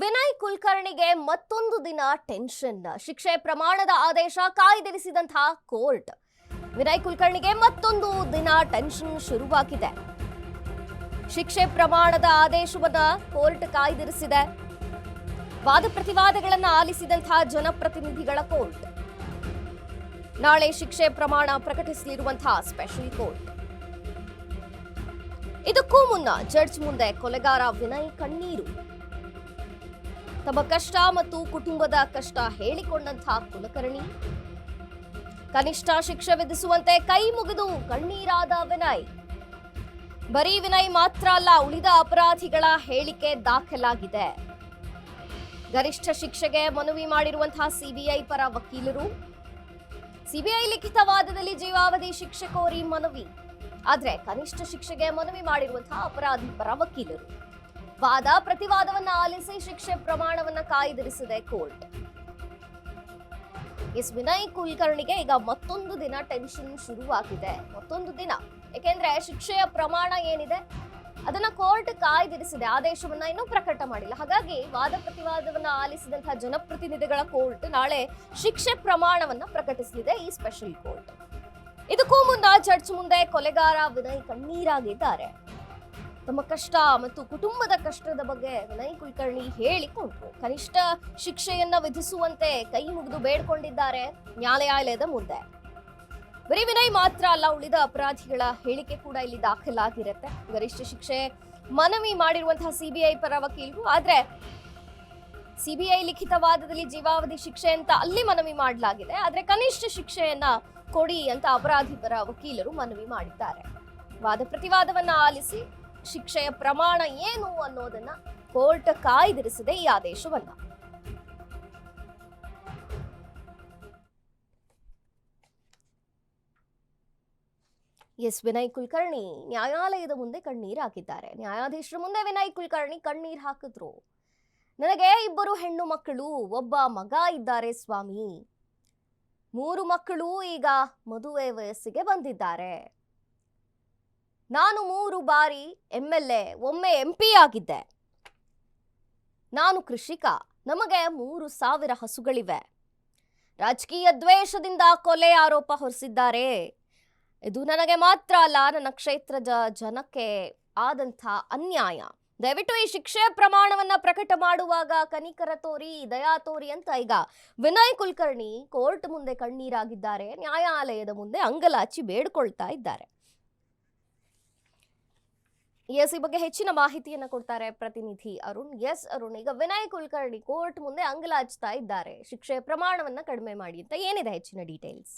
ವಿನಯ್ ಕುಲಕರ್ಣಿಗೆ ಮತ್ತೊಂದು ದಿನ ಟೆನ್ಷನ್. ಶಿಕ್ಷೆ ಪ್ರಮಾಣದ ಆದೇಶ ಕಾಯ್ದಿರಿಸಿದಂತಹ ಕೋರ್ಟ್. ವಿನಯ್ ಕುಲಕರ್ಣಿಗೆ ಮತ್ತೊಂದು ದಿನ ಟೆನ್ಷನ್ ಶುರುವಾಗಿದೆ. ಶಿಕ್ಷೆ ಪ್ರಮಾಣದ ಆದೇಶವನ್ನ ಕೋರ್ಟ್ ಕಾಯ್ದಿರಿಸಿದೆ. ವಾದ ಪ್ರತಿವಾದಗಳನ್ನು ಆಲಿಸಿದಂತಹ ಜನಪ್ರತಿನಿಧಿಗಳ ಕೋರ್ಟ್ ನಾಳೆ ಶಿಕ್ಷೆ ಪ್ರಮಾಣ ಪ್ರಕಟಿಸಲಿರುವಂತಹ ಸ್ಪೆಷಲ್ ಕೋರ್ಟ್. ಇದಕ್ಕೂ ಮುನ್ನ ಜಡ್ಜ್ ಮುಂದೆ ಕೊಲೆಗಾರ ವಿನಯ್ ಕಣ್ಣೀರು. ತಮ್ಮ ಕಷ್ಟ ಮತ್ತು ಕುಟುಂಬದ ಕಷ್ಟ ಹೇಳಿಕೊಂಡಂತಹ ಕುಲಕರ್ಣಿ ಕನಿಷ್ಠ ಶಿಕ್ಷೆ ವಿಧಿಸುವಂತೆ ಕೈ ಮುಗಿದು ಕಣ್ಣೀರಾದ ವಿನಯ್. ಬರೀ ವಿನಯ್ ಮಾತ್ರ ಅಲ್ಲ, ಉಳಿದ ಅಪರಾಧಿಗಳ ಹೇಳಿಕೆ ದಾಖಲಾಗಿದೆ. ಗರಿಷ್ಠ ಶಿಕ್ಷೆಗೆ ಮನವಿ ಮಾಡಿರುವಂತಹ ಸಿಬಿಐ ಪರ ವಕೀಲರು. ಸಿಬಿಐ ಲಿಖಿತ ವಾದದಲ್ಲಿ ಜೀವಾವಧಿ ಶಿಕ್ಷೆ ಕೋರಿ ಮನವಿ. ಆದ್ರೆ ಕನಿಷ್ಠ ಶಿಕ್ಷೆಗೆ ಮನವಿ ಮಾಡಿರುವಂತಹ ಅಪರಾಧಿ ಪರ ವಕೀಲರು ವಾದ ಪ್ರತಿವಾದವನ್ನ ಆಲಿಸಿ ಶಿಕ್ಷೆ ಪ್ರಮಾಣವನ್ನ ಕಾಯ್ದಿರಿಸಿದೆ ಕೋರ್ಟ್. ವಿನಯ್ ಕುಲಕರ್ಣಿಗೆ ಈಗ ಮತ್ತೊಂದು ದಿನ ಟೆನ್ಷನ್ ಶುರುವಾಗಿದೆ. ಮತ್ತೊಂದು ದಿನ, ಯಾಕೆಂದ್ರೆ ಶಿಕ್ಷೆಯ ಪ್ರಮಾಣ ಏನಿದೆ ಅದನ್ನ ಕೋರ್ಟ್ ಕಾಯ್ದಿರಿಸಿದೆ. ಆದೇಶವನ್ನ ಇನ್ನೂ ಪ್ರಕಟ ಮಾಡಿಲ್ಲ. ಹಾಗಾಗಿ ವಾದ ಪ್ರತಿವಾದವನ್ನ ಆಲಿಸಿದಂತಹ ಜನಪ್ರತಿನಿಧಿಗಳ ಕೋರ್ಟ್ ನಾಳೆ ಶಿಕ್ಷೆ ಪ್ರಮಾಣವನ್ನ ಪ್ರಕಟಿಸಲಿದೆ ಈ ಸ್ಪೆಷಲ್ ಕೋರ್ಟ್. ಇದಕ್ಕೂ ಮುನ್ನ ಜಡ್ಜ್ ಮುಂದೆ ಕೊಲೆಗಾರ ವಿನಯ್ ಕಣ್ಣೀರಾಗಿದ್ದಾರೆ. ತಮ್ಮ ಕಷ್ಟ ಮತ್ತು ಕುಟುಂಬದ ಕಷ್ಟದ ಬಗ್ಗೆ ವಿನಯ್ ಕುಲಕರ್ಣಿ ಹೇಳಿಕೊಂಡ್ರು. ಕನಿಷ್ಠ ಶಿಕ್ಷೆಯನ್ನ ವಿಧಿಸುವಂತೆ ಕೈ ಮುಗಿದು ಬೇಡ್ಕೊಂಡಿದ್ದಾರೆ ನ್ಯಾಯಾಲಯದ ಮುಂದೆ. ಬರೀ ವಿನಯ್ ಮಾತ್ರ ಅಲ್ಲ, ಉಳಿದ ಅಪರಾಧಿಗಳ ಹೇಳಿಕೆ ಕೂಡ ಇಲ್ಲಿ ದಾಖಲಾಗಿರುತ್ತೆ. ಗರಿಷ್ಠ ಶಿಕ್ಷೆ ಮನವಿ ಮಾಡಿರುವಂತಹ ಸಿಬಿಐ ಪರ ವಕೀಲರು. ಆದ್ರೆ ಸಿಬಿಐ ಲಿಖಿತ ವಾದದಲ್ಲಿ ಜೀವಾವಧಿ ಶಿಕ್ಷೆ ಅಂತ ಅಲ್ಲಿ ಮನವಿ ಮಾಡಲಾಗಿದೆ. ಆದ್ರೆ ಕನಿಷ್ಠ ಶಿಕ್ಷೆಯನ್ನ ಕೊಡಿ ಅಂತ ಅಪರಾಧಿ ಪರ ವಕೀಲರು ಮನವಿ ಮಾಡಿದ್ದಾರೆ. ವಾದ ಪ್ರತಿವಾದವನ್ನ ಆಲಿಸಿ ಶಿಕ್ಷೆಯ ಪ್ರಮಾಣ ಏನು ಅನ್ನೋದನ್ನ ಕೋರ್ಟ್ ಕಾಯ್ದಿರಿಸಿದೆ ಈ ಆದೇಶವನ್ನ. ವಿನಯ್ ಕುಲಕರ್ಣಿ ನ್ಯಾಯಾಲಯದ ಮುಂದೆ ಕಣ್ಣೀರ್ ಹಾಕಿದ್ದಾರೆ. ನ್ಯಾಯಾಧೀಶರ ಮುಂದೆ ವಿನಯ್ ಕುಲಕರ್ಣಿ ಕಣ್ಣೀರ್ ಹಾಕಿದ್ರು. ನನಗೆ 2 ಹೆಣ್ಣು ಮಕ್ಕಳು, ಒಬ್ಬ ಮಗ ಇದ್ದಾರೆ ಸ್ವಾಮಿ. 3 ಮಕ್ಕಳು ಈಗ ಮದುವೆ ವಯಸ್ಸಿಗೆ ಬಂದಿದ್ದಾರೆ. ನಾನು 3 ಬಾರಿ MLA, ಒಮ್ಮೆ MP ಆಗಿದ್ದೆ. ನಾನು ಕೃಷಿಕ. ನಮಗೆ 3,000 ಹಸುಗಳಿವೆ. ರಾಜಕೀಯ ದ್ವೇಷದಿಂದ ಕೊಲೆ ಆರೋಪ ಹೊರಿಸಿದ್ದಾರೆ. ಇದು ನನಗೆ ಮಾತ್ರ ಅಲ್ಲ, ನನ್ನ ಕ್ಷೇತ್ರದ ಜನಕ್ಕೆ ಆದಂಥ ಅನ್ಯಾಯ. ದಯವಿಟ್ಟು ಈ ಶಿಕ್ಷೆ ಪ್ರಮಾಣವನ್ನ ಪ್ರಕಟ ಮಾಡುವಾಗ ಕನಿಕರ ತೋರಿ, ದಯಾ ತೋರಿ ಅಂತ ಈಗ ವಿನಯ್ ಕುಲಕರ್ಣಿ ಕೋರ್ಟ್ ಮುಂದೆ ಕಣ್ಣೀರಾಗಿದ್ದಾರೆ. ನ್ಯಾಯಾಲಯದ ಮುಂದೆ ಅಂಗಲಾಚಿ ಬೇಡ್ಕೊಳ್ತಾ ಇದ್ದಾರೆ. ಈ ಬಗ್ಗೆ ಹೆಚ್ಚಿನ ಮಾಹಿತಿಯನ್ನ ಕೊಡ್ತಾರೆ ಪ್ರತಿನಿಧಿ ಅರುಣ್. ಅರುಣ್, ಈಗ ವಿನಯ್ ಕುಲಕರ್ಣಿ ಕೋರ್ಟ್ ಮುಂದೆ ಅಂಗಲಾಚ್ತಾ ಇದ್ದಾರೆ, ಶಿಕ್ಷೆ ಪ್ರಮಾಣವನ್ನ ಕಡಿಮೆ ಮಾಡಿ ಅಂತ. ಏನಿದೆ ಹೆಚ್ಚಿನ ಡೀಟೇಲ್ಸ್?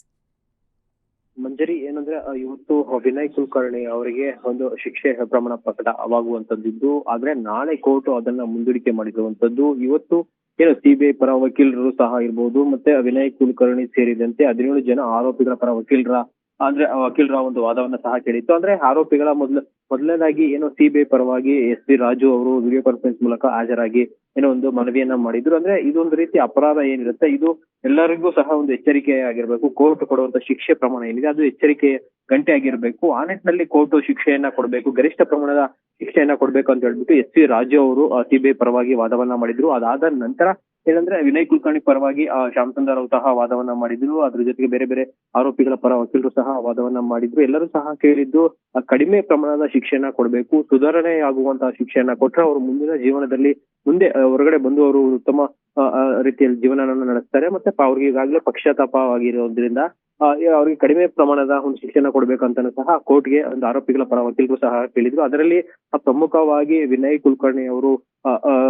ಮಂಜರಿ, ಏನಂದ್ರೆ ಇವತ್ತು ವಿನಯ್ ಕುಲಕರ್ಣಿ ಅವರಿಗೆ ಒಂದು ಶಿಕ್ಷೆ ಪ್ರಮಾಣ ಪ್ರಕಟವಾಗುವಂತದ್ದು. ಆದ್ರೆ ನಾಳೆ ಕೋರ್ಟ್ ಅದನ್ನ ಮುಂದೂಡಿಕೆ ಮಾಡಿರುವಂತದ್ದು. ಇವತ್ತು ಏನು ಸಿಬಿಐ ಪರ ವಕೀಲರು ಸಹ ಇರ್ಬೋದು, ಮತ್ತೆ ವಿನಯ್ ಕುಲಕರ್ಣಿ ಸೇರಿದಂತೆ 17 ಜನ ಆರೋಪಿಗಳ ಪರ ವಕೀಲರ ಒಂದು ವಾದವನ್ನ ಸಹ ಕೇಳಿತ್ತು. ಅಂದ್ರೆ ಆರೋಪಿಗಳ ಮೊದಲನೇದಾಗಿ ಏನು ಸಿಬಿಐ ಪರವಾಗಿ SP ರಾಜು ಅವರು ವಿಡಿಯೋ ಕಾನ್ಫರೆನ್ಸ್ ಮೂಲಕ ಹಾಜರಾಗಿ ಏನೋ ಒಂದು ಮನವಿಯನ್ನ ಮಾಡಿದ್ರು. ಅಂದ್ರೆ ಇದೊಂದು ರೀತಿ ಅಪರಾಧ ಏನಿರುತ್ತೆ, ಇದು ಎಲ್ಲರಿಗೂ ಸಹ ಒಂದು ಎಚ್ಚರಿಕೆ ಆಗಿರ್ಬೇಕು. ಕೋರ್ಟ್ ಕೊಡುವಂತ ಶಿಕ್ಷೆ ಪ್ರಮಾಣ ಏನಿದೆ ಅದು ಎಚ್ಚರಿಕೆ ಗಂಟೆ ಆಗಿರ್ಬೇಕು. ಆ ನಿಟ್ಟಿನಲ್ಲಿ ಕೋರ್ಟ್ ಶಿಕ್ಷೆಯನ್ನ ಕೊಡಬೇಕು, ಗರಿಷ್ಠ ಪ್ರಮಾಣದ ಶಿಕ್ಷೆಯನ್ನ ಕೊಡ್ಬೇಕು ಅಂತ ಹೇಳ್ಬಿಟ್ಟು SP ರಾಜು ಅವರು ಸಿಬಿಐ ಪರವಾಗಿ ವಾದವನ್ನ ಮಾಡಿದ್ರು. ಅದಾದ ನಂತರ ಏನಂದ್ರೆ ವಿನಯ್ ಕುಲಕರ್ಣಿ ಪರವಾಗಿ ಶ್ಯಾಮ್ ಸುಂದರ್ ಅವರು ಸಹ ವಾದವನ್ನ ಮಾಡಿದ್ರು. ಅದ್ರ ಜೊತೆಗೆ ಬೇರೆ ಬೇರೆ ಆರೋಪಿಗಳ ಪರ ವಕೀಲರು ಸಹ ವಾದವನ್ನ ಮಾಡಿದ್ರು. ಎಲ್ಲರೂ ಸಹ ಕೇಳಿದ್ದು ಕಡಿಮೆ ಪ್ರಮಾಣದ ಶಿಕ್ಷೆಯನ್ನ ಕೊಡಬೇಕು, ಸುಧಾರಣೆ ಆಗುವಂತಹ ಶಿಕ್ಷೆಯನ್ನ ಕೊಟ್ರೆ ಅವರು ಮುಂದಿನ ಜೀವನದಲ್ಲಿ ಮುಂದೆ ಹೊರಗಡೆ ಬಂದು ಅವರು ಉತ್ತಮ ರೀತಿಯಲ್ಲಿ ಜೀವನವನ್ನು ನಡೆಸ್ತಾರೆ. ಮತ್ತೆ ಅವ್ರಿಗೆ ಈಗಾಗಲೇ ಪಕ್ಷಾತಾಪವಾಗಿರೋದ್ರಿಂದ ಅವ್ರಿಗೆ ಕಡಿಮೆ ಪ್ರಮಾಣದ ಒಂದು ಶಿಕ್ಷೆನ ಕೊಡ್ಬೇಕಂತ ಸಹ ಕೋರ್ಟ್ಗೆ ಒಂದು ಆರೋಪಿಗಳ ಪರ ವಕೀಲರು ಸಹ ಕೇಳಿದ್ರು. ಅದರಲ್ಲಿ ಪ್ರಮುಖವಾಗಿ ವಿನಯ್ ಕುಲಕರ್ಣಿ ಅವರು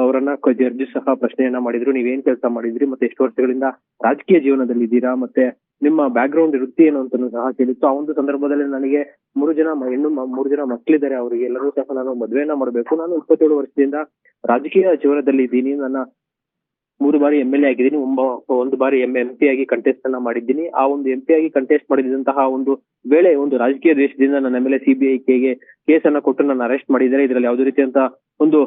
ಅವರನ್ನ ಜಡ್ಜ್ ಸಹ ಪ್ರಶ್ನೆಯನ್ನ ಮಾಡಿದ್ರು. ನೀವೇನ್ ಕೆಲಸ ಮಾಡಿದ್ರಿ, ಮತ್ತೆ ಎಷ್ಟು ವರ್ಷಗಳಿಂದ ರಾಜಕೀಯ ಜೀವನದಲ್ಲಿ ಇದ್ದೀರಾ, ಮತ್ತೆ ನಿಮ್ಮ ಬ್ಯಾಕ್ ಗ್ರೌಂಡ್ ವೃತ್ತಿ ಏನು ಅಂತ ಸಹ ಕೇಳಿತ್ತು. ಆ ಒಂದು ಸಂದರ್ಭದಲ್ಲಿ ನನಗೆ 3 ಜನ ಮಕ್ಕಳಿದ್ದಾರೆ. ಅವರಿಗೆ ಎಲ್ಲರೂ ಸಹ ನಾನು ಮದುವೆಯನ್ನ ಮಾಡಬೇಕು. ನಾನು 27 ವರ್ಷದಿಂದ ರಾಜಕೀಯ ಜೀವನದಲ್ಲಿ ಇದ್ದೀನಿ. ನನ್ನ 3 ಬಾರಿ MLA ಆಗಿದ್ದೀನಿ, 1 ಬಾರಿ MP ಆಗಿ ಕಂಟೆಸ್ಟ್ ಅನ್ನ ಮಾಡಿದ್ದೀನಿ. ಆ ಒಂದು MP ಆಗಿ ಕಂಟೆಸ್ಟ್ ಮಾಡಿದಂತಹ ಒಂದು ವೇಳೆ ಒಂದು ರಾಜಕೀಯ ದ್ವೇಷದಿಂದ ನನ್ನ ಮೇಲೆ CBI ಕೇಸ್ ಅನ್ನ ಕೊಟ್ಟು ನನ್ನ ಅರೆಸ್ಟ್ ಮಾಡಿದ್ದಾರೆ. ಇದರಲ್ಲಿ ಯಾವುದೇ ರೀತಿಯಂತ ಒಂದು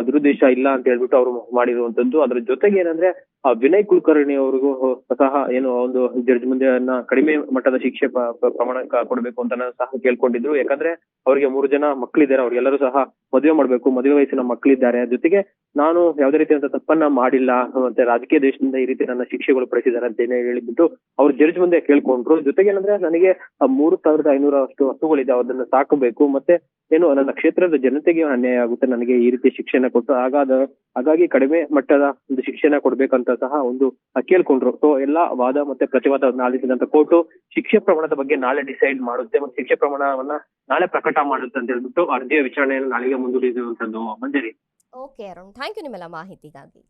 ದುರುದ್ದೇಶ ಇಲ್ಲ ಅಂತ ಹೇಳ್ಬಿಟ್ಟು ಅವರು ಮಾಡಿರುವಂತದ್ದು. ಅದ್ರ ಜೊತೆಗೆ ಏನಂದ್ರೆ ವಿನಯ್ ಕುಲಕರ್ಣಿ ಅವ್ರಿಗೂ ಸಹ ಏನು ಒಂದು ಜಡ್ಜ್ ಮುಂದೆ ಕಡಿಮೆ ಮಟ್ಟದ ಶಿಕ್ಷೆ ಪ್ರಮಾಣ ಕೊಡ್ಬೇಕು ಅಂತ ಸಹ ಕೇಳ್ಕೊಂಡಿದ್ರು. ಯಾಕಂದ್ರೆ ಅವ್ರಿಗೆ 3 ಜನ ಮಕ್ಕಳಿದ್ದಾರೆ, ಅವ್ರಿಗೆಲ್ಲರೂ ಸಹ ಮದುವೆ ಮಾಡ್ಬೇಕು, ಮದುವೆ ವಯಸ್ಸಿನ ಮಕ್ಕಳಿದ್ದಾರೆ. ಜೊತೆಗೆ ನಾನು ಯಾವುದೇ ರೀತಿಯಾದಂತ ತಪ್ಪನ್ನ ಮಾಡಿಲ್ಲ, ಮತ್ತೆ ರಾಜಕೀಯ ದೇಶದಿಂದ ಈ ರೀತಿ ನನ್ನ ಶಿಕ್ಷೆಗಳು ಪಡಿಸಿದ್ದಾರೆ ಅಂತ ಹೇಳಿಬಿಟ್ಟು ಅವ್ರು ಜಡ್ಜ್ ಮುಂದೆ ಕೇಳ್ಕೊಂಡ್ರು. ಜೊತೆಗೆ ಏನಂದ್ರೆ ನನಗೆ 3,500 ಅಷ್ಟು ಹಸುಗಳಿದೆ, ಅದನ್ನ ಸಾಕಬೇಕು, ಮತ್ತೆ ಏನು ನನ್ನ ಕ್ಷೇತ್ರದ ಜನತೆಗೆ ಅನ್ಯಾಯ ಆಗುತ್ತೆ ನನಗೆ ಈ ರೀತಿ ಶಿಕ್ಷೆನ ಕೊಟ್ಟು, ಹಾಗಾಗಿ ಕಡಿಮೆ ಮಟ್ಟದ ಒಂದು ಶಿಕ್ಷೆನ ಕೊಡ್ಬೇಕಂತ ಸಹ ಒಂದು ಕೇಳ್ಕೊಂಡ್ರು. ಸೊ ಎಲ್ಲಾ ವಾದ ಮತ್ತೆ ಪ್ರತಿವಾದ ಆಲಿಸಿದಂತ ಕೋರ್ಟ್ ಶಿಕ್ಷೆ ಪ್ರಮಾಣದ ಬಗ್ಗೆ ನಾಳೆ ಡಿಸೈಡ್ ಮಾಡುತ್ತೆ, ಮತ್ತೆ ಶಿಕ್ಷೆ ಪ್ರಮಾಣವನ್ನ ನಾಳೆ ಪ್ರಕಟ ಮಾಡುತ್ತೆ ಅಂತ ಹೇಳ್ಬಿಟ್ಟು ಅರ್ಜಿಯ ವಿಚಾರಣೆಯನ್ನು ನಾಳೆಗೆ ಮುಂದೂಡಿರುವಂತದ್ದು. ಮಂಜರಿ. ಓಕೆ ಅರುಣ್, ಥ್ಯಾಂಕ್ ಯು ನಿಮ್ಮೆಲ್ಲ ಮಾಹಿತಿಗಾಗಿ.